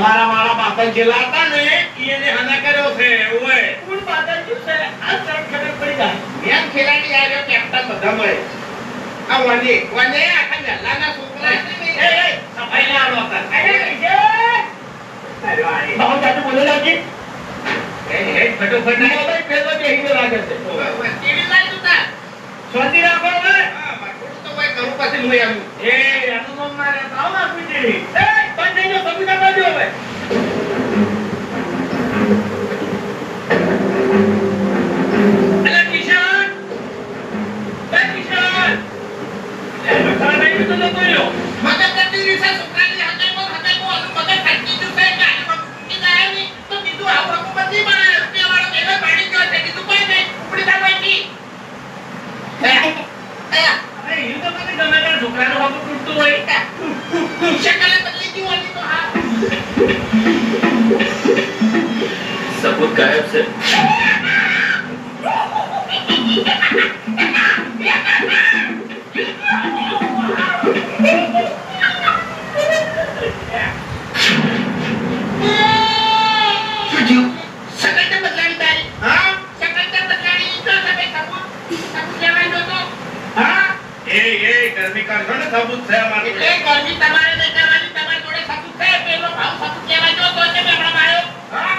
તમારા વાળા બાપા જેલા હતા ને એને હના કર્યો છે ઓય કોણ બાદલ છે આ તરફ ખબર પડી જાય એમ ખેલાડી આવ્યો કેપ્ટન બધા મળે આ વને આખા જલ્લાના છોકરા એ સફાઈ ના આવો હતા બહુ જાતે બોલે લાગી એ ફટોફટ મોબાઈલ પેલો બેહીને લાગે છે ટીવી લાઈ તું શાંતિ રાખો હવે હા મારું તો ભાઈ કરું પછી લઈ આવ્યું એ અનુભવ મારે તાવ ના પૂછી એ બંધ થઈ ગયો સબૂત આપજો હવે અલા કિશન એ નખરા નહીં તો નતો રહ્યો મગજ કરતી રીસા છોકરાની હકાઈ મો મગજ ફાટી જુ છે કે કી જાય ની તો કીધું આવું હકુમતી બનાય રૂપિયા વાળો એને પાડી ગયો છે કીધું કોઈ નહીં ઉપડી દાવાઈથી અરે ઈ તો કદી ગમે તે છોકરાનો હકુ તૂટતું હોય શકલે બદલી ગઈ હોની તો હા સબૂત ગાયબ છે સબૂત છે અમારે એ ગરમી તમારે નહીં કરવાની તમારી જોડે સબૂત છે પેલો ભાવ સબૂત લેવા જો તો તમે હમણાં માર્યો હા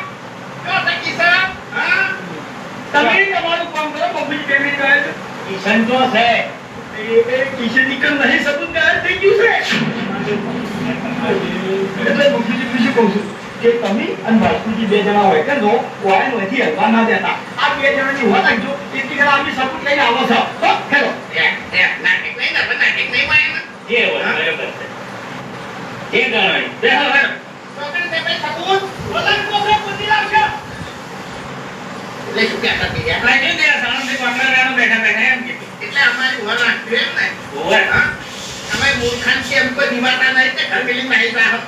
જો છે કિશન હા તમે તમારું કામ કરો બબલી બેબી કહે છે કિશન તો છે એ કિશન નીકળ નહીં સબૂત ગાયબ થઈ ગયું છે એટલે બબલી બીજું કહું છું કે તમે અને વાસ્તુજી બે જણા હોય કે નો કોઈ નથી હલવા ના દેતા આ બે જણાની હો નાખજો એટલી કરા આમી સબૂત લઈને આવો છો હો ખેલો નાટક નહીં ને નાટક નહીં હોય ये बोल बराबर है ये गणाई दे હવે છોકરી તે ભાઈ સબૂત બોલન કોસે પૂછી લાવજો લે શું કે હતા કે યાર નહીં દે સાણંદ થી પકડાવાનો બેઠા બેઠા એમ કીધું એટલે અમારી વર રાખજો એમ ને ઓય હા અમે મૂર્ખાન કે એમ કોઈ નિવાતા નહીં કે ઘર મિલી નહીં સાહેબ